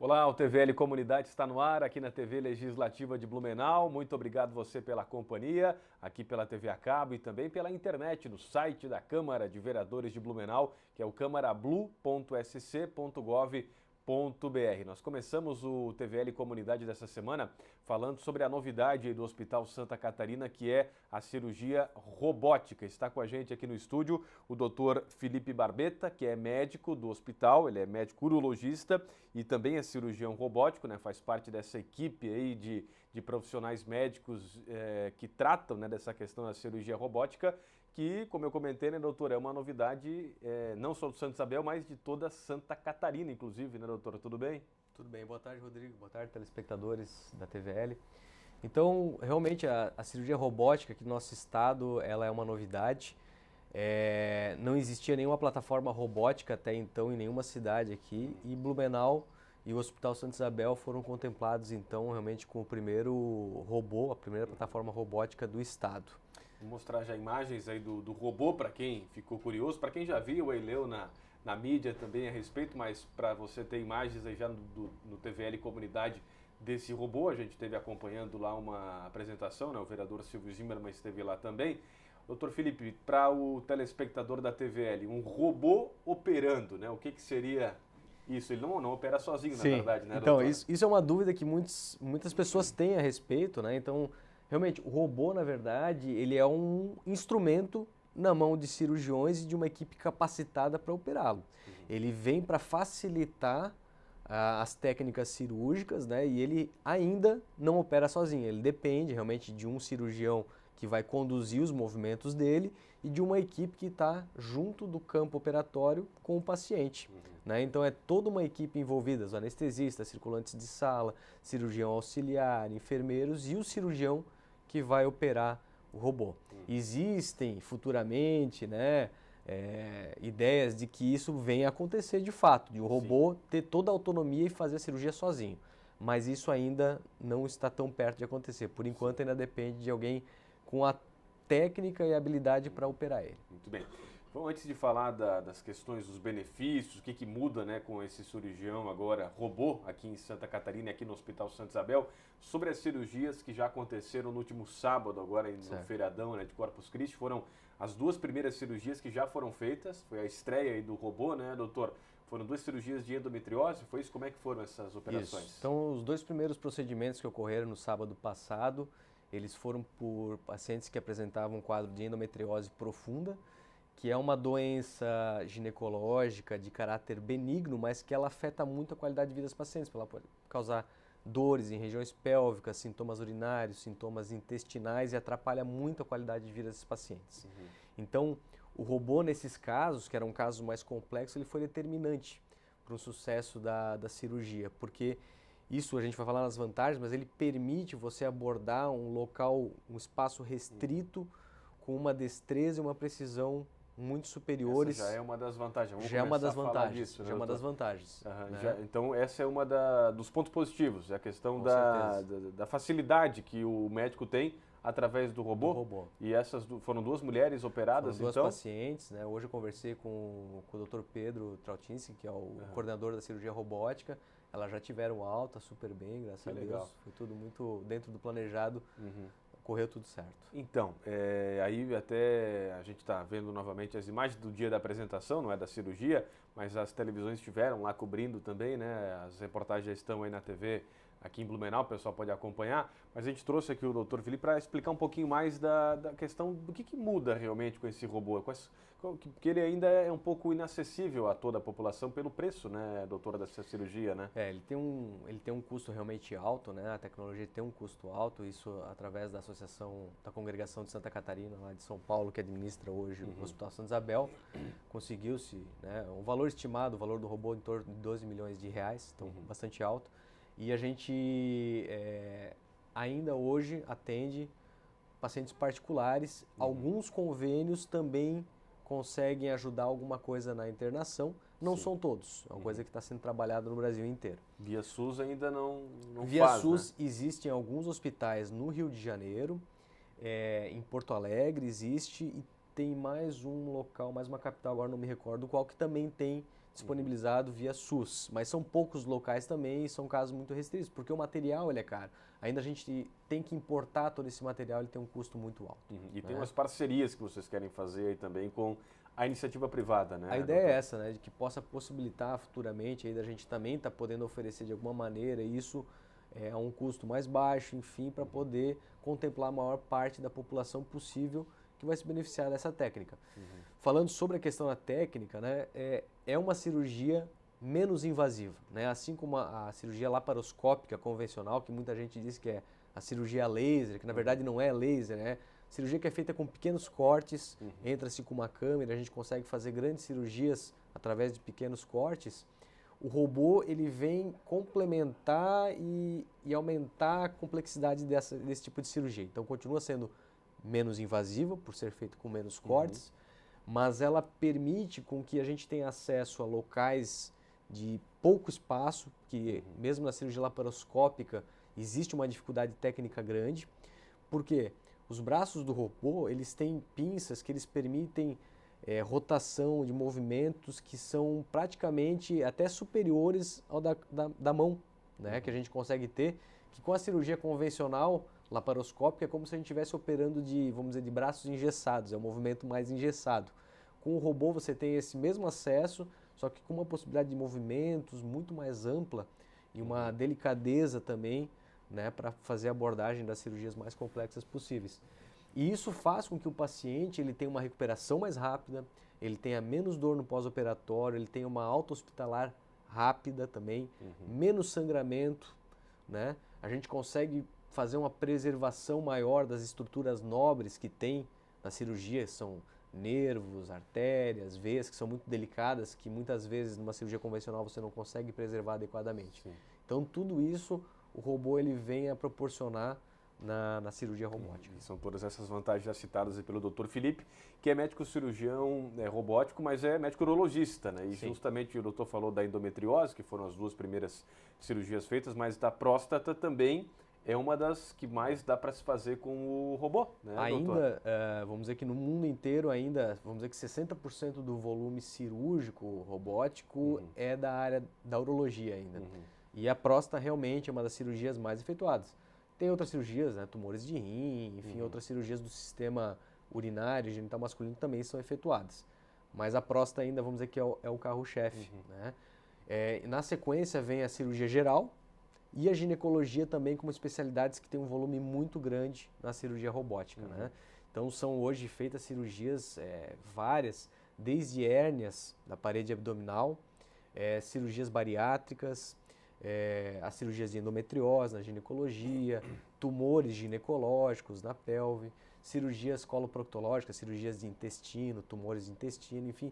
Olá, o TVL Comunidade está no ar aqui na TV Legislativa de Blumenau. Muito obrigado você pela companhia, aqui pela TV a cabo e também pela internet no site da Câmara de Vereadores de Blumenau, que é o câmarablu.sc.gov.br. Nós começamos o TVL Comunidade dessa semana falando sobre a novidade do Hospital Santa Catarina, que é a cirurgia robótica. Está com a gente aqui no estúdio o Dr. Felipe Barbeta, que é médico do hospital, ele é médico urologista e também é cirurgião robótico, né? Faz parte dessa equipe aí de profissionais médicos que tratam, né, dessa questão da cirurgia robótica, que, como eu comentei, né, doutor, é uma novidade não só do Santa Isabel, mas de toda Santa Catarina, inclusive, né, doutora? Tudo bem? Tudo bem, boa tarde, Rodrigo, boa tarde, telespectadores da TVL. Então, realmente, a cirurgia robótica aqui no nosso estado, ela é uma novidade. Não existia nenhuma plataforma robótica até então em nenhuma cidade aqui, e Blumenau e o Hospital Santa Isabel foram contemplados, então, realmente com o primeiro robô, a primeira plataforma robótica do estado. Vou mostrar já imagens aí do robô para quem ficou curioso, para quem já viu aí leu na mídia também a respeito, mas para você ter imagens aí já no TVL Comunidade desse robô, a gente esteve acompanhando lá uma apresentação, né? O vereador Silvio Zimmermann esteve lá também. Doutor Felipe, para o telespectador da TVL, um robô operando, né? O que seria isso? Ele não opera sozinho, na verdade, né, então, doutor? isso é uma dúvida que muitas pessoas têm a respeito, né? Então, realmente, o robô, na verdade, ele é um instrumento na mão de cirurgiões e de uma equipe capacitada para operá-lo. Ele vem para facilitar as técnicas cirúrgicas, né? E ele ainda não opera sozinho, ele depende realmente de um cirurgião que vai conduzir os movimentos dele e de uma equipe que está junto do campo operatório com o paciente. Né? Então é toda uma equipe envolvida, os anestesistas, circulantes de sala, cirurgião auxiliar, enfermeiros e o cirurgião que vai operar o robô. Existem futuramente, né, ideias de que isso venha a acontecer de fato, de o robô ter toda a autonomia e fazer a cirurgia sozinho. Mas isso ainda não está tão perto de acontecer. Por enquanto ainda depende de alguém com a técnica e habilidade para operar ele. Muito bem. Bom, antes de falar das questões dos benefícios, o que muda, né, com esse cirurgião agora robô aqui em Santa Catarina e aqui no Hospital Santa Isabel, sobre as cirurgias que já aconteceram no último sábado, agora no feriadão, né, de Corpus Christi, foram as duas primeiras cirurgias que já foram feitas, foi a estreia aí do robô, né, doutor? Foram duas cirurgias de endometriose, foi isso? Como é que foram essas operações? Isso. Então, os dois primeiros procedimentos que ocorreram no sábado passado, eles foram por pacientes que apresentavam um quadro de endometriose profunda, que é uma doença ginecológica de caráter benigno, mas que ela afeta muito a qualidade de vida dos pacientes. Ela pode causar dores em regiões pélvicas, sintomas urinários, sintomas intestinais e atrapalha muito a qualidade de vida desses pacientes. Então, o robô nesses casos, que era um caso mais complexo, ele foi determinante para o sucesso da cirurgia, porque isso a gente vai falar nas vantagens, mas ele permite você abordar um local, um espaço restrito, com uma destreza e uma precisão muito superiores. Essa já é uma das vantagens. Vamos já é uma das começar a falar vantagens. disso, né, já é uma das doutor? vantagens. Né? Então essa é uma dos pontos positivos, é a questão Com da facilidade que o médico tem através do robô. E essas foram duas mulheres operadas, foram duas então? pacientes, né? Hoje eu conversei com o Dr. Pedro Trautinski, que é o coordenador da cirurgia robótica. Elas já tiveram alta super bem, graças a Deus. Legal. Foi tudo muito dentro do planejado. Correu tudo certo. Então, aí até a gente está vendo novamente as imagens do dia da apresentação, não é da cirurgia, mas as televisões estiveram lá cobrindo também, né? As reportagens já estão aí na TV aqui em Blumenau, o pessoal pode acompanhar, mas a gente trouxe aqui o Dr. Felipe para explicar um pouquinho mais da questão do que muda realmente com esse robô, porque ele ainda é um pouco inacessível a toda a população pelo preço, né, doutora, dessa cirurgia, né? Ele tem um custo realmente alto, né? A tecnologia tem um custo alto, isso através da associação, da Congregação de Santa Catarina, lá de São Paulo, que administra hoje o Hospital Santa Isabel, conseguiu-se, né, um valor estimado, o valor do robô em torno de 12 milhões de reais, então bastante alto. E a gente ainda hoje atende pacientes particulares. Alguns convênios também conseguem ajudar alguma coisa na internação. Não são todos, é uma coisa que está sendo trabalhada no Brasil inteiro. Via SUS ainda não Via faz, SUS né? existem alguns hospitais no Rio de Janeiro, em Porto Alegre existe e tem mais um local, mais uma capital, agora não me recordo qual, que também tem disponibilizado via SUS, mas são poucos locais também e são casos muito restritos, porque o material ele é caro. Ainda a gente tem que importar todo esse material, ele tem um custo muito alto. E tem umas parcerias que vocês querem fazer aí também com a iniciativa privada, né? A ideia é essa, né, de que possa possibilitar futuramente, aí a gente também está podendo oferecer de alguma maneira isso a um custo mais baixo, enfim, para poder contemplar a maior parte da população possível que vai se beneficiar dessa técnica. Falando sobre a questão da técnica, né, é uma cirurgia menos invasiva, né? Assim como a cirurgia laparoscópica convencional, que muita gente diz que é a cirurgia laser, que na verdade não é laser, né? Cirurgia que é feita com pequenos cortes, entra-se com uma câmera, a gente consegue fazer grandes cirurgias através de pequenos cortes. O robô ele vem complementar e aumentar a complexidade desse tipo de cirurgia. Então continua sendo menos invasiva, por ser feito com menos cortes, mas ela permite com que a gente tenha acesso a locais de pouco espaço, que mesmo na cirurgia laparoscópica existe uma dificuldade técnica grande, porque os braços do robô eles têm pinças que eles permitem rotação de movimentos que são praticamente até superiores ao da mão, né, que a gente consegue ter, que com a cirurgia convencional laparoscópica é como se a gente estivesse operando vamos dizer, de braços engessados, é um movimento mais engessado. Com o robô você tem esse mesmo acesso, só que com uma possibilidade de movimentos muito mais ampla e uma delicadeza também, né, para fazer a abordagem das cirurgias mais complexas possíveis. E isso faz com que o paciente ele tenha uma recuperação mais rápida, ele tenha menos dor no pós-operatório, ele tenha uma alta hospitalar rápida também, menos sangramento, né? A gente consegue fazer uma preservação maior das estruturas nobres que tem na cirurgia, são nervos, artérias, veias, que são muito delicadas, que muitas vezes numa cirurgia convencional você não consegue preservar adequadamente. Então tudo isso o robô ele vem a proporcionar na cirurgia robótica. São todas essas vantagens já citadas aí pelo Dr. Felipe, que é médico cirurgião robótico, mas é médico urologista, né? E justamente o doutor falou da endometriose, que foram as duas primeiras cirurgias feitas, mas da próstata também é uma das que mais dá para se fazer com o robô, né, ainda, vamos dizer que no mundo inteiro ainda, vamos dizer que 60% do volume cirúrgico robótico é da área da urologia ainda. E a próstata realmente é uma das cirurgias mais efetuadas. Tem outras cirurgias, né, tumores de rim, enfim, outras cirurgias do sistema urinário e genital masculino também são efetuadas. Mas a próstata ainda, vamos dizer que é o carro-chefe, né? Na sequência vem a cirurgia geral, e a ginecologia também como especialidades que tem um volume muito grande na cirurgia robótica, né? Então são hoje feitas cirurgias várias, desde hérnias da parede abdominal, cirurgias bariátricas, as cirurgias de endometriose na ginecologia, tumores ginecológicos na pelve, cirurgias coloproctológicas, cirurgias de intestino, tumores de intestino, enfim,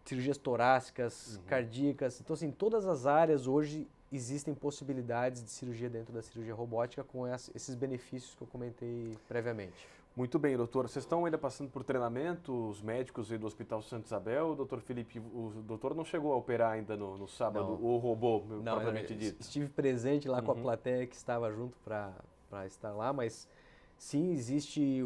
cirurgias torácicas, cardíacas. Então assim, todas as áreas hoje existem possibilidades de cirurgia dentro da cirurgia robótica com esses benefícios que eu comentei previamente. Muito bem, doutor. Vocês estão ainda passando por treinamento, os médicos aí do Hospital Santa Isabel. Doutor Felipe, o doutor não chegou a operar ainda no sábado, o robô, propriamente dito? Estive presente lá com a plateia que estava junto para estar lá, mas sim, existe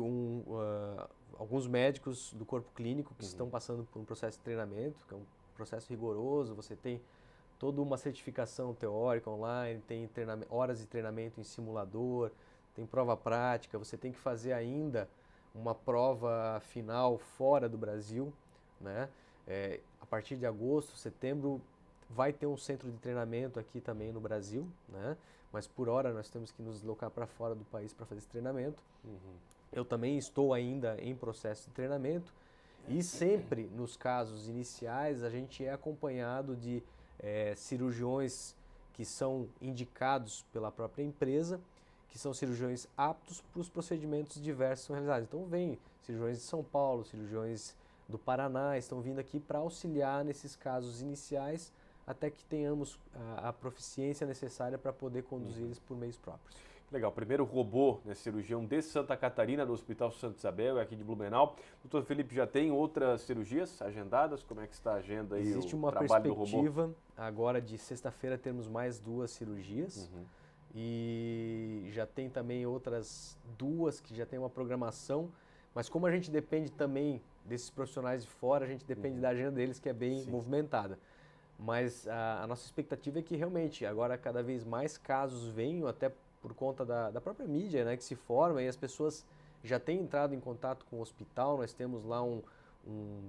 alguns médicos do corpo clínico que estão passando por um processo de treinamento, que é um processo rigoroso. Você tem toda uma certificação teórica online, tem horas de treinamento em simulador, tem prova prática, você tem que fazer ainda uma prova final fora do Brasil, né? A partir de agosto, setembro, vai ter um centro de treinamento aqui também no Brasil, né? Mas por hora nós temos que nos deslocar para fora do país para fazer esse treinamento. Eu também estou ainda em processo de treinamento e sempre nos casos iniciais a gente é acompanhado de cirurgiões que são indicados pela própria empresa, que são cirurgiões aptos para os procedimentos diversos que são realizados. Então vem cirurgiões de São Paulo, cirurgiões do Paraná, estão vindo aqui para auxiliar nesses casos iniciais até que tenhamos a proficiência necessária para poder conduzir eles por meios próprios. Legal, primeiro robô, né, cirurgião de Santa Catarina, do Hospital Santa Isabel, aqui de Blumenau. Doutor Felipe, já tem outras cirurgias agendadas? Como é que está a agenda aí, Existe uma trabalho do robô? perspectiva, agora de sexta-feira termos mais 2 cirurgias e já tem também outras 2 que já tem uma programação, mas como a gente depende também desses profissionais de fora, a gente depende da agenda deles, que é bem movimentada. Mas a nossa expectativa é que realmente agora cada vez mais casos venham, até por conta da própria mídia, né, que se forma e as pessoas já têm entrado em contato com o hospital. Nós temos lá um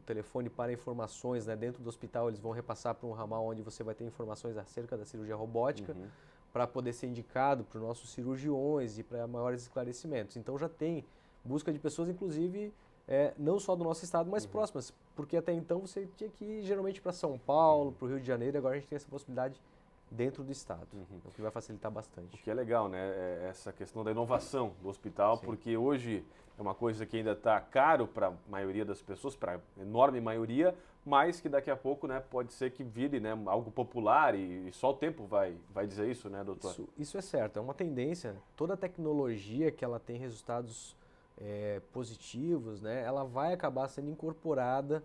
telefone para informações, né, dentro do hospital eles vão repassar para um ramal onde você vai ter informações acerca da cirurgia robótica, para poder ser indicado para os nossos cirurgiões e para maiores esclarecimentos. Então já tem busca de pessoas, inclusive, não só do nosso estado, mas próximas, porque até então você tinha que ir geralmente para São Paulo, para o Rio de Janeiro, e agora a gente tem essa possibilidade dentro do estado, o que vai facilitar bastante. O que é legal, né? Essa questão da inovação do hospital, porque hoje é uma coisa que ainda está caro para a maioria das pessoas, para a enorme maioria, mas que daqui a pouco, né, pode ser que vire, né, algo popular e só o tempo vai dizer isso, né, doutor? Isso é certo, é uma tendência. Toda a tecnologia que ela tem resultados positivos, né, ela vai acabar sendo incorporada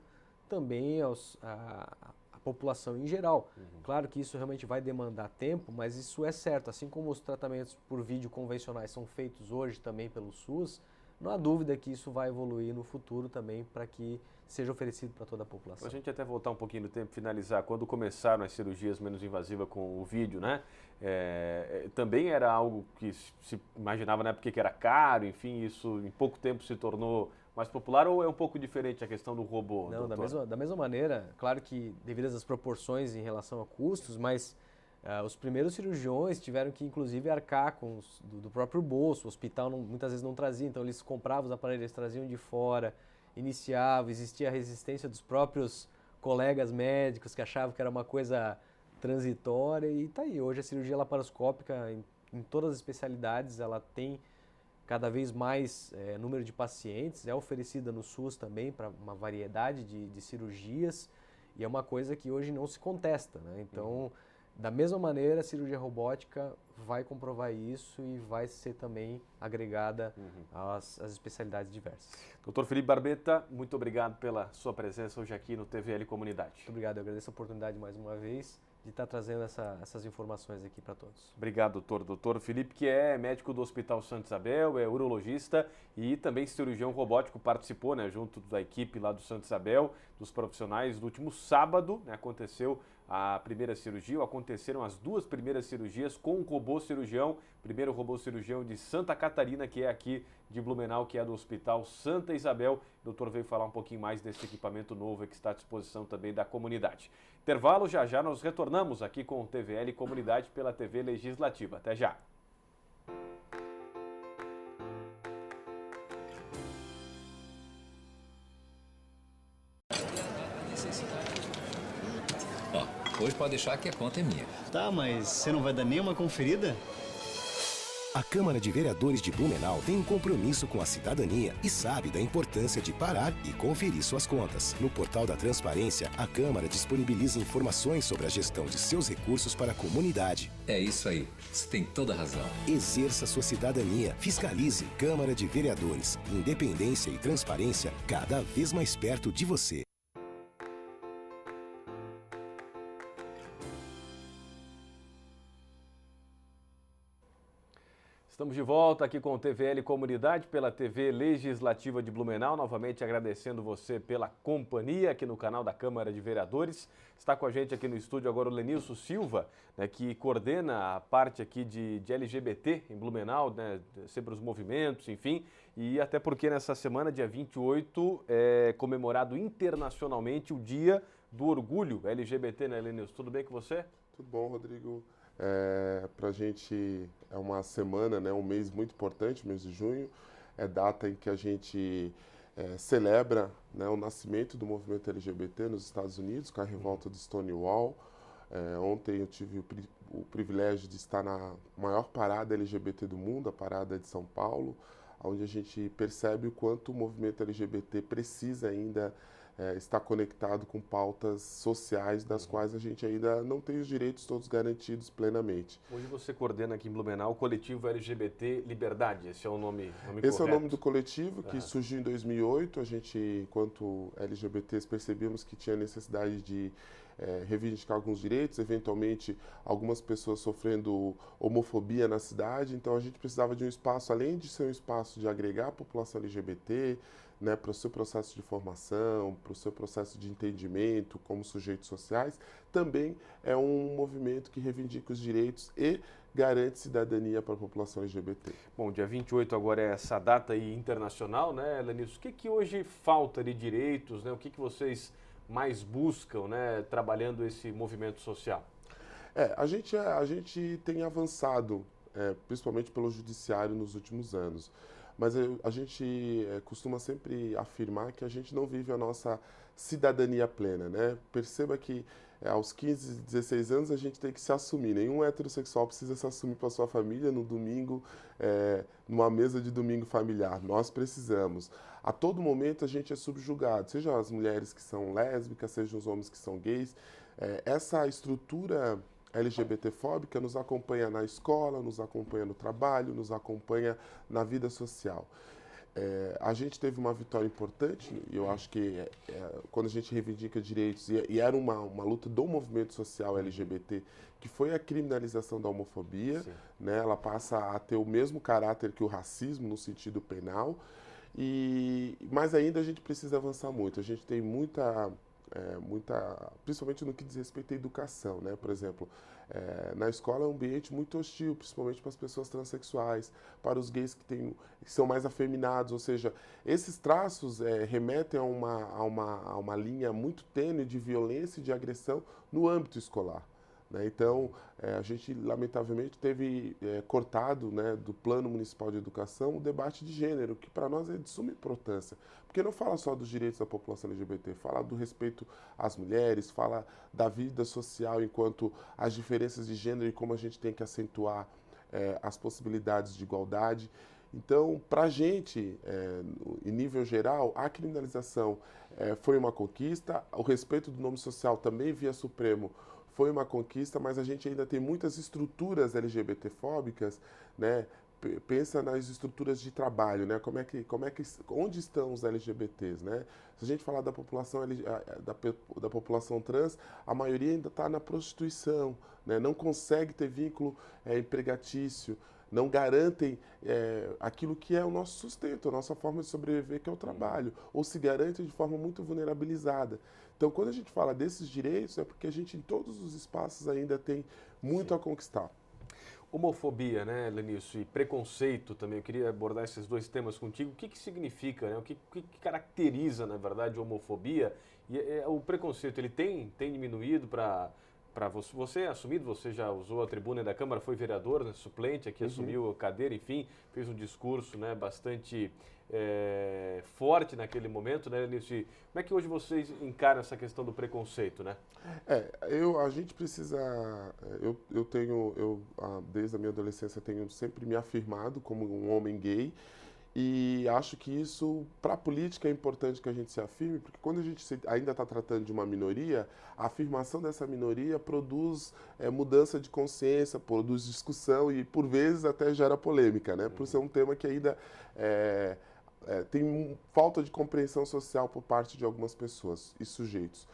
também à população em geral. Claro que isso realmente vai demandar tempo, mas isso é certo. Assim como os tratamentos por vídeo convencionais são feitos hoje também pelo SUS, não há dúvida que isso vai evoluir no futuro também para que seja oferecido para toda a população. Para a gente até voltar um pouquinho no tempo, finalizar, quando começaram as cirurgias menos invasivas com o vídeo, né? Também era algo que se imaginava na época que era caro, enfim, isso em pouco tempo se tornou mais popular, ou é um pouco diferente a questão do robô? Não, da mesma maneira, claro que devido às proporções em relação a custos, mas os primeiros cirurgiões tiveram que, inclusive, arcar com do próprio bolso. O hospital muitas vezes não trazia, então eles compravam os aparelhos, eles traziam de fora, iniciavam, existia a resistência dos próprios colegas médicos que achavam que era uma coisa transitória, e tá aí. Hoje a cirurgia laparoscópica, em todas as especialidades, ela tem cada vez mais número de pacientes, é oferecida no SUS também para uma variedade de cirurgias, e é uma coisa que hoje não se contesta, né? Então, da mesma maneira, a cirurgia robótica vai comprovar isso e vai ser também agregada às especialidades diversas. Doutor Felipe Barbeta, muito obrigado pela sua presença hoje aqui no TVL Comunidade. Muito obrigado, eu agradeço a oportunidade mais uma vez de estar trazendo essas informações aqui para todos. Obrigado, doutor. Doutor Felipe, que é médico do Hospital Santa Isabel, é urologista e também cirurgião robótico, participou, né, junto da equipe lá do Santa Isabel, dos profissionais. No último sábado, né, aconteceu a primeira cirurgia, aconteceram as duas primeiras cirurgias com o robô cirurgião, primeiro robô cirurgião de Santa Catarina, que é aqui de Blumenau, que é do Hospital Santa Isabel. O doutor veio falar um pouquinho mais desse equipamento novo que está à disposição também da comunidade. Intervalo, já nós retornamos aqui com o TVL Comunidade pela TV Legislativa. Até já! Hoje pode deixar que a conta é minha. Tá, mas você não vai dar nenhuma conferida? A Câmara de Vereadores de Blumenau tem um compromisso com a cidadania e sabe da importância de parar e conferir suas contas. No portal da Transparência, a Câmara disponibiliza informações sobre a gestão de seus recursos para a comunidade. É isso aí. Você tem toda a razão. Exerça sua cidadania. Fiscalize. Câmara de Vereadores. Independência e transparência cada vez mais perto de você. Estamos de volta aqui com o TVL Comunidade pela TV Legislativa de Blumenau. Novamente agradecendo você pela companhia aqui no canal da Câmara de Vereadores. Está com a gente aqui no estúdio agora o Lenilson Silva, né, que coordena a parte aqui de LGBT em Blumenau, né, sempre os movimentos, enfim. E até porque nessa semana, dia 28, é comemorado internacionalmente o Dia do Orgulho LGBT, né, Lenilson? Tudo bem com você? Tudo bom, Rodrigo. Para a gente é uma semana, né, um mês muito importante, mês de junho, é data em que a gente celebra, né, o nascimento do movimento LGBT nos Estados Unidos, com a revolta do Stonewall. Ontem eu tive o privilégio de estar na maior parada LGBT do mundo, a parada de São Paulo, onde a gente percebe o quanto o movimento LGBT precisa ainda está conectado com pautas sociais das quais a gente ainda não tem os direitos todos garantidos plenamente. Hoje você coordena aqui em Blumenau o coletivo LGBT Liberdade, esse é o nome correto? Esse é o nome do coletivo, que surgiu em 2008. A gente, enquanto LGBTs, percebemos que tinha necessidade de reivindicar alguns direitos, eventualmente algumas pessoas sofrendo homofobia na cidade, então a gente precisava de um espaço, além de ser um espaço de agregar a população LGBT, né, para o seu processo de formação, para o seu processo de entendimento como sujeitos sociais, também é um movimento que reivindica os direitos e garante cidadania para a população LGBT. Bom, dia 28 agora é essa data aí internacional, né, Lenilson? O que hoje falta de direitos, né? O que vocês mais buscam, né, trabalhando esse movimento social? A gente tem avançado, principalmente pelo judiciário nos últimos anos, mas a gente costuma sempre afirmar que a gente não vive a nossa cidadania plena, né? Perceba que aos 15, 16 anos a gente tem que se assumir. Nenhum heterossexual precisa se assumir para sua família no domingo, numa mesa de domingo familiar. Nós precisamos. A todo momento a gente é subjugado, seja as mulheres que são lésbicas, seja os homens que são gays. Essa estrutura LGBT-fóbica nos acompanha na escola, nos acompanha no trabalho, nos acompanha na vida social. A gente teve uma vitória importante, e eu acho que quando a gente reivindica direitos, e era uma luta do movimento social LGBT, que foi a criminalização da homofobia, né? Ela passa a ter o mesmo caráter que o racismo no sentido penal, mas ainda a gente precisa avançar muito. A gente tem muita, principalmente no que diz respeito à educação, né? Por exemplo, na escola é um ambiente muito hostil, principalmente para as pessoas transexuais, para os gays que são mais afeminados, ou seja, esses traços remetem a uma linha muito tênue de violência e de agressão no âmbito escolar, né? Então, a gente lamentavelmente teve cortado, né, do Plano Municipal de Educação o debate de gênero, que para nós é de suma importância, porque não fala só dos direitos da população LGBT, fala do respeito às mulheres, fala da vida social enquanto as diferenças de gênero e como a gente tem que acentuar as possibilidades de igualdade. Então, para a gente, em nível geral, a criminalização foi uma conquista, o respeito do nome social também via Supremo foi uma conquista, mas a gente ainda tem muitas estruturas LGBT-fóbicas, né? Pensa nas estruturas de trabalho, né? Onde estão os LGBTs, né? Se a gente falar da população da população trans, a maioria ainda está na prostituição, né? Não consegue ter vínculo empregatício, não garantem aquilo que é o nosso sustento, a nossa forma de sobreviver, que é o trabalho, ou se garantem de forma muito vulnerabilizada. Então, quando a gente fala desses direitos, é porque a gente, em todos os espaços, ainda tem muito a conquistar. Homofobia, né, Lenilson, e preconceito também. Eu queria abordar esses dois temas contigo. O que significa, né? O que caracteriza, na verdade, a homofobia? E o preconceito, ele tem diminuído para você é assumido? Você já usou a tribuna da Câmara, foi vereador, né, suplente, aqui assumiu a cadeira, enfim, fez um discurso, né, bastante forte naquele momento, né, Lenilson? Como é que hoje vocês encaram essa questão do preconceito, né? A gente precisa, desde a minha adolescência, tenho sempre me afirmado como um homem gay, e acho que isso, para a política, é importante que a gente se afirme, porque quando a gente ainda está tratando de uma minoria, a afirmação dessa minoria produz mudança de consciência, produz discussão e, por vezes, até gera polêmica, né? Por ser um tema que ainda tem falta de compreensão social por parte de algumas pessoas e sujeitos.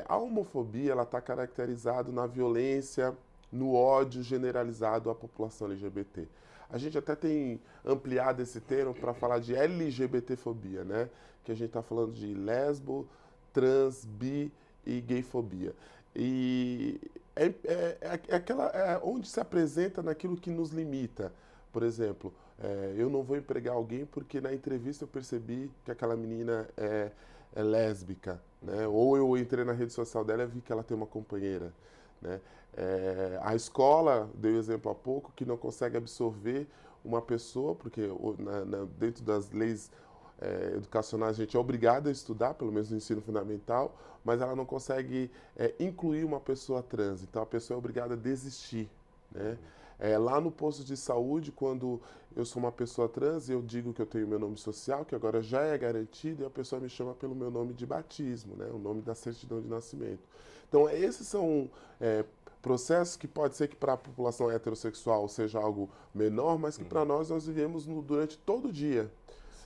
A homofobia está caracterizada na violência, no ódio generalizado à população LGBT. A gente até tem ampliado esse termo para falar de LGBTfobia, né? Que a gente está falando de lesbo, trans, bi e gayfobia. E onde se apresenta naquilo que nos limita. Por exemplo, eu não vou empregar alguém porque na entrevista eu percebi que aquela menina é lésbica, né? Ou eu entrei na rede social dela e vi que ela tem uma companheira, né? A escola, dei o exemplo há pouco, que não consegue absorver uma pessoa, porque dentro das leis educacionais a gente é obrigado a estudar, pelo menos no ensino fundamental, mas ela não consegue incluir uma pessoa trans, então a pessoa é obrigada a desistir, né? Lá no posto de saúde, quando eu sou uma pessoa trans, eu digo que eu tenho meu nome social, que agora já é garantido, e a pessoa me chama pelo meu nome de batismo, né? O nome da certidão de nascimento. Então, esses são processos que pode ser que para a população heterossexual seja algo menor, mas que para nós vivemos durante todo o dia,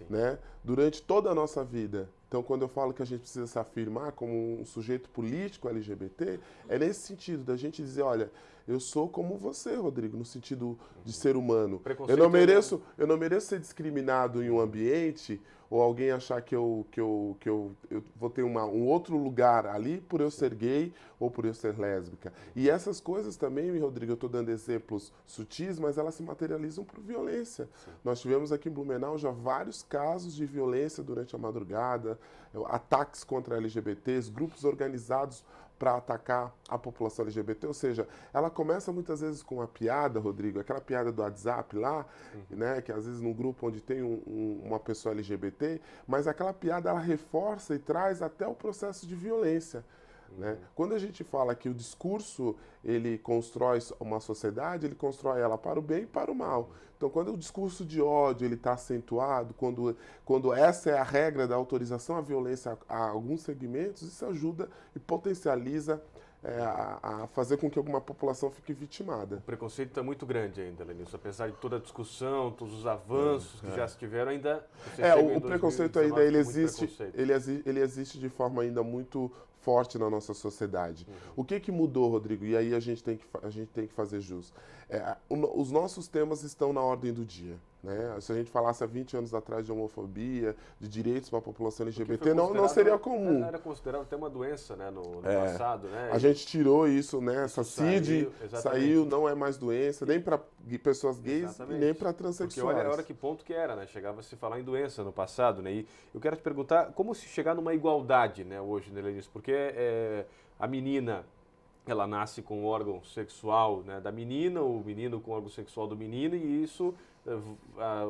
né? Durante toda a nossa vida. Então, Então, quando eu falo que a gente precisa se afirmar como um sujeito político LGBT, é nesse sentido, da gente dizer, olha, eu sou como você, Rodrigo, no sentido de ser humano. Eu não mereço ser discriminado em um ambiente ou alguém achar que eu vou ter um outro lugar ali por eu ser gay ou por eu ser lésbica. E essas coisas também, Rodrigo, eu estou dando exemplos sutis, mas elas se materializam por violência. Sim. Nós tivemos aqui em Blumenau já vários casos de violência durante a madrugada, ataques contra LGBTs, grupos organizados para atacar a população LGBT, ou seja, ela começa muitas vezes com uma piada, Rodrigo, aquela piada do WhatsApp lá, né, que às vezes num grupo onde tem uma pessoa LGBT, mas aquela piada ela reforça e traz até o processo de violência. Né? Quando a gente fala que o discurso ele constrói uma sociedade, ele constrói ela para o bem e para o mal. Então, quando o discurso de ódio ele está acentuado, quando essa é a regra da autorização à violência a alguns segmentos, isso ajuda e potencializa a fazer com que alguma população fique vitimada. O preconceito está muito grande ainda, Lenilson, apesar de toda a discussão, todos os avanços que já se tiveram, ainda... O preconceito ainda ele existe de forma ainda muito forte na nossa sociedade. O que mudou, Rodrigo? E aí a gente tem que fazer jus. Os nossos temas estão na ordem do dia. Né? Se a gente falasse há 20 anos atrás de homofobia, de direitos para a população LGBT, não seria comum. Era considerado até uma doença, né, no passado. Né? A gente tirou isso, né? Essa CID saiu, não é mais doença, nem para pessoas gays e nem para transexuais. Porque olha que ponto que era, né? Chegava a se falar em doença no passado, né? E eu quero te perguntar, como se chegar numa igualdade, né, hoje, né, Lenilson? Porque a menina... ela nasce com o órgão sexual, né, da menina, o menino com o órgão sexual do menino, e isso,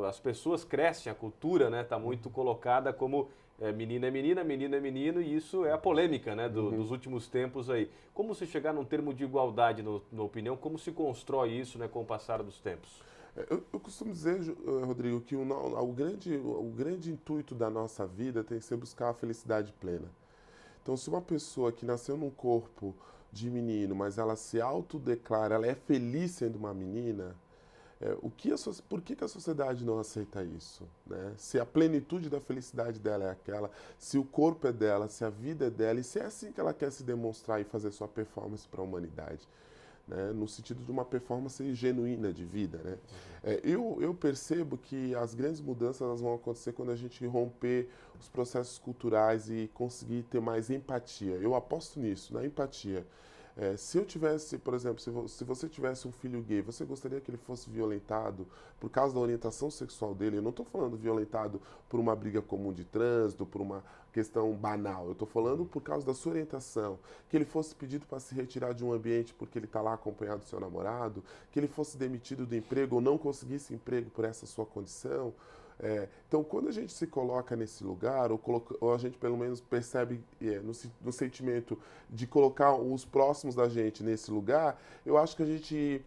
as pessoas crescem, a cultura está muito colocada como menina é menina, menino é menino, e isso é a polêmica, né, dos últimos tempos aí. Como se chegar num termo de igualdade, na opinião, como se constrói isso, né, com o passar dos tempos? Eu costumo dizer, Rodrigo, que o grande intuito da nossa vida tem que ser buscar a felicidade plena. Então, se uma pessoa que nasceu num corpo de menino, mas ela se autodeclara, ela é feliz sendo uma menina, por que a sociedade não aceita isso? Né? Se a plenitude da felicidade dela é aquela, se o corpo é dela, se a vida é dela, e se é assim que ela quer se demonstrar e fazer sua performance para a humanidade. Né? No sentido de uma performance genuína de vida. Né? Eu percebo que as grandes mudanças elas vão acontecer quando a gente romper os processos culturais e conseguir ter mais empatia. Eu aposto nisso, na empatia. Se eu tivesse, por exemplo, se você tivesse um filho gay, você gostaria que ele fosse violentado por causa da orientação sexual dele? Eu não estou falando violentado por uma briga comum de trânsito, por uma questão banal. Eu estou falando por causa da sua orientação. Que ele fosse pedido para se retirar de um ambiente porque ele está lá acompanhado do seu namorado, que ele fosse demitido do emprego ou não conseguisse emprego por essa sua condição. Então, quando a gente se coloca nesse lugar, ou a gente pelo menos percebe no sentimento de colocar os próximos da gente nesse lugar, eu acho que a gente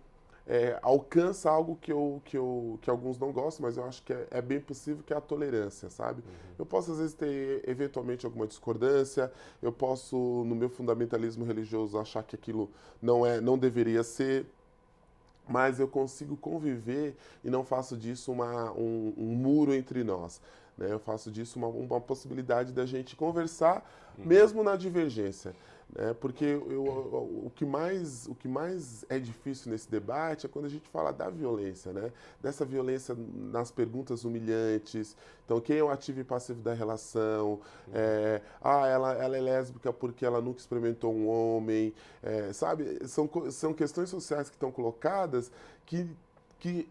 alcança algo que alguns não gostam, mas eu acho que é bem possível, que é a tolerância, sabe? Eu posso, às vezes, ter eventualmente alguma discordância, eu posso, no meu fundamentalismo religioso, achar que aquilo não deveria ser, mas eu consigo conviver e não faço disso um muro entre nós. Né? Eu faço disso uma possibilidade da gente conversar, mesmo na divergência. Né? Porque o que mais é difícil nesse debate é quando a gente fala da violência, né? Dessa violência nas perguntas humilhantes. Então, quem é o ativo e passivo da relação? Ela é lésbica porque ela nunca experimentou um homem. Sabe? São questões sociais que estão colocadas que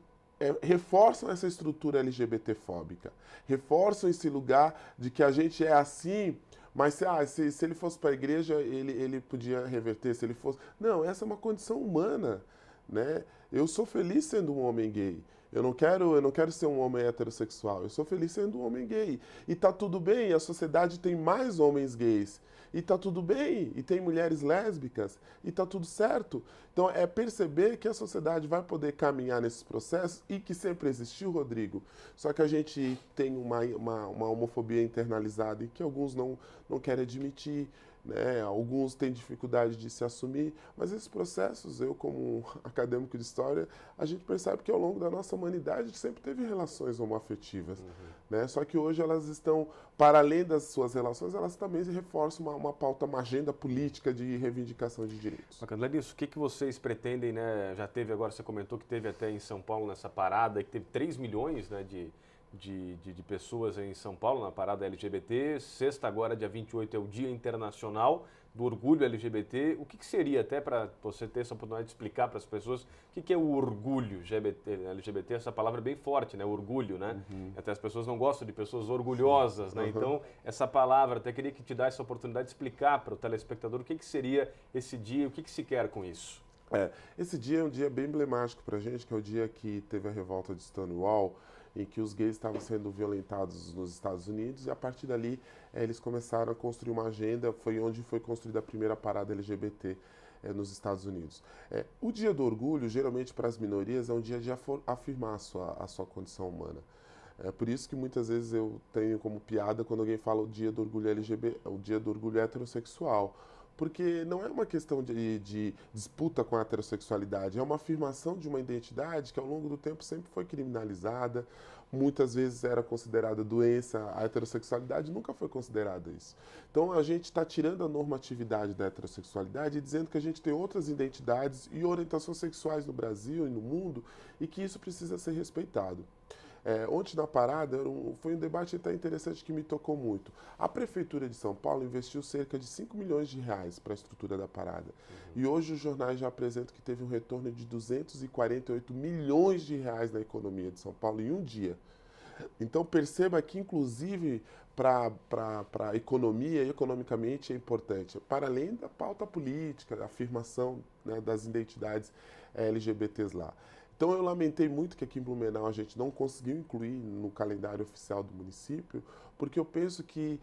reforçam essa estrutura LGBT-fóbica. Reforçam esse lugar de que a gente é assim... Mas se ele fosse para a igreja, ele podia reverter, se ele fosse... Não, essa é uma condição humana, né? Eu sou feliz sendo um homem gay. Eu não quero ser um homem heterossexual. Eu sou feliz sendo um homem gay. E tá tudo bem, a sociedade tem mais homens gays. E tá tudo bem, e tem mulheres lésbicas, e tá tudo certo. Então, é perceber que a sociedade vai poder caminhar nesses processos e que sempre existiu, Rodrigo. Só que a gente tem uma homofobia internalizada e que alguns não querem admitir. né? Alguns têm dificuldade de se assumir, mas esses processos, eu como acadêmico de história, a gente percebe que ao longo da nossa humanidade sempre teve relações homoafetivas, né? Só que hoje elas estão, para além das suas relações, elas também reforçam uma pauta, uma agenda política de reivindicação de direitos. Bacana. Larissa, o que vocês pretendem, né? Já teve agora, você comentou que teve até em São Paulo nessa parada, que teve 3 milhões, né, de pessoas em São Paulo na parada LGBT. Sexta agora, dia 28, é o Dia Internacional do Orgulho LGBT. O que seria, até para você ter essa oportunidade de explicar para as pessoas, o que é o orgulho LGBT? Essa palavra é bem forte, né? Orgulho, né? Até as pessoas não gostam de pessoas orgulhosas, né? Então, essa palavra, até queria que te desse essa oportunidade de explicar para o telespectador o que seria esse dia, o que se quer com isso. Esse dia é um dia bem emblemático para a gente, que é o dia que teve a revolta de Stonewall, em que os gays estavam sendo violentados nos Estados Unidos, e a partir dali eles começaram a construir uma agenda, foi onde foi construída a primeira parada LGBT nos Estados Unidos. O Dia do Orgulho, geralmente para as minorias, é um dia de afirmar a sua condição humana. É por isso que muitas vezes eu tenho como piada quando alguém fala o Dia do Orgulho LGBT, o Dia do Orgulho heterossexual, porque não é uma questão de disputa com a heterossexualidade, é uma afirmação de uma identidade que ao longo do tempo sempre foi criminalizada, muitas vezes era considerada doença, a heterossexualidade nunca foi considerada isso. Então a gente está tirando a normatividade da heterossexualidade e dizendo que a gente tem outras identidades e orientações sexuais no Brasil e no mundo e que isso precisa ser respeitado. Ontem na parada foi um debate até interessante que me tocou muito. A Prefeitura de São Paulo investiu cerca de 5 milhões de reais para a estrutura da parada. E hoje os jornais já apresentam que teve um retorno de 248 milhões de reais na economia de São Paulo em um dia. Então perceba que inclusive para a economia, economicamente é importante, para além da pauta política, da afirmação, né, das identidades LGBTs lá. Então eu lamentei muito que aqui em Blumenau a gente não conseguiu incluir no calendário oficial do município, porque eu penso que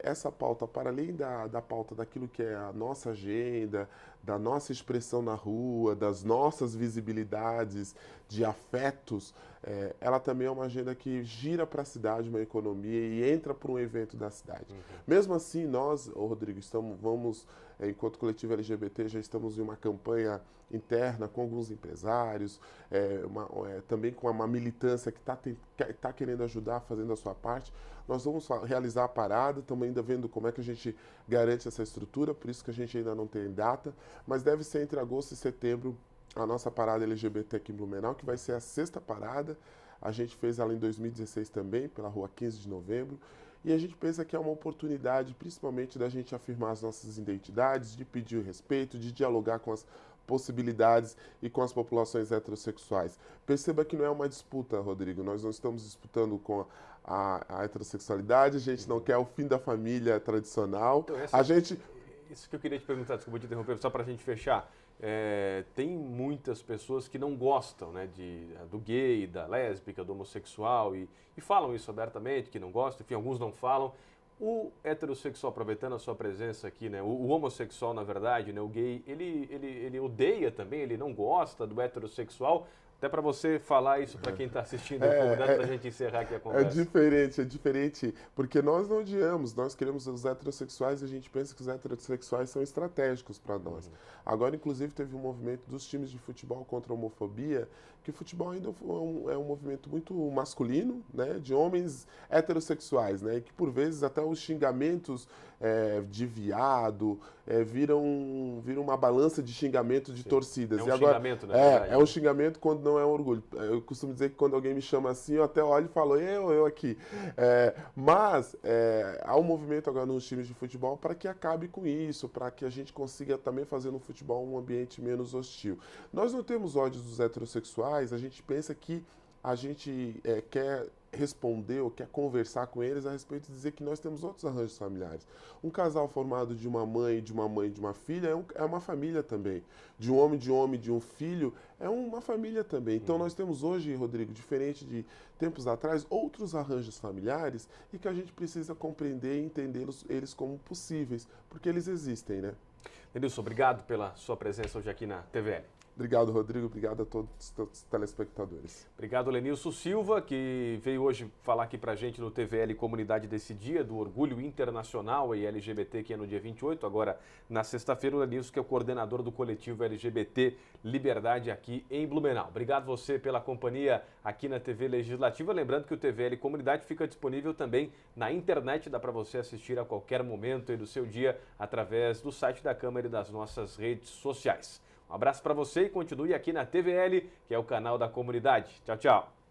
essa pauta, para além da pauta daquilo que é a nossa agenda, da nossa expressão na rua, das nossas visibilidades, de afetos, ela também é uma agenda que gira para a cidade uma economia e entra para um evento da cidade. Mesmo assim, nós, Rodrigo, enquanto coletivo LGBT, já estamos em uma campanha interna com alguns empresários, também com uma militância que está querendo ajudar, fazendo a sua parte. Nós vamos realizar a parada, estamos ainda vendo como é que a gente garante essa estrutura, por isso que a gente ainda não tem data, mas deve ser entre agosto e setembro a nossa parada LGBT aqui em Blumenau, que vai ser a 6ª parada. A gente fez ela em 2016 também, pela rua 15 de novembro, e a gente pensa que é uma oportunidade, principalmente, da gente afirmar as nossas identidades, de pedir o respeito, de dialogar com as possibilidades e com as populações heterossexuais. Perceba que não é uma disputa, Rodrigo, nós não estamos disputando com a heterossexualidade, a gente não quer o fim da família tradicional. Então, isso que eu queria te perguntar, desculpa te interromper, só para a gente fechar. Tem muitas pessoas que não gostam, né, do gay, da lésbica, do homossexual e falam isso abertamente, que não gostam, enfim, alguns não falam. O heterossexual, aproveitando a sua presença aqui, né, o homossexual, na verdade, né, o gay, ele odeia também, ele não gosta do heterossexual. Até para você falar isso para quem está assistindo, para a gente encerrar aqui a conversa. É diferente, porque nós não odiamos, nós queremos os heterossexuais e a gente pensa que os heterossexuais são estratégicos para nós. Agora, inclusive, teve um movimento dos times de futebol contra a homofobia, que o futebol ainda é um movimento muito masculino, né, de homens heterossexuais, né, e que por vezes até os xingamentos de viado viram uma balança de xingamento de torcidas. É um xingamento, na verdade. É um xingamento quando não é um orgulho. Eu costumo dizer que quando alguém me chama assim, eu até olho e falo, eu aqui. Mas há um movimento agora nos times de futebol para que acabe com isso, para que a gente consiga também fazer no futebol um ambiente menos hostil. Nós não temos ódio dos heterossexuais, a gente pensa que a gente quer responder ou quer conversar com eles a respeito de dizer que nós temos outros arranjos familiares. Um casal formado de uma mãe, de uma mãe e de uma filha é uma família também. De um homem, de um filho, é uma família também. Então nós temos hoje, Rodrigo, diferente de tempos atrás, outros arranjos familiares e que a gente precisa compreender e entendê-los eles como possíveis, porque eles existem, né? Denilson, obrigado pela sua presença hoje aqui na TVL. Obrigado, Rodrigo. Obrigado a todos os telespectadores. Obrigado, Lenilson Silva, que veio hoje falar aqui pra gente no TVL Comunidade desse dia, do Orgulho Internacional e LGBT, que é no dia 28, agora na sexta-feira, o Lenilson, que é o coordenador do coletivo LGBT Liberdade aqui em Blumenau. Obrigado você pela companhia aqui na TV Legislativa. Lembrando que o TVL Comunidade fica disponível também na internet, dá para você assistir a qualquer momento aí do seu dia através do site da Câmara e das nossas redes sociais. Um abraço para você e continue aqui na TVL, que é o canal da comunidade. Tchau, tchau.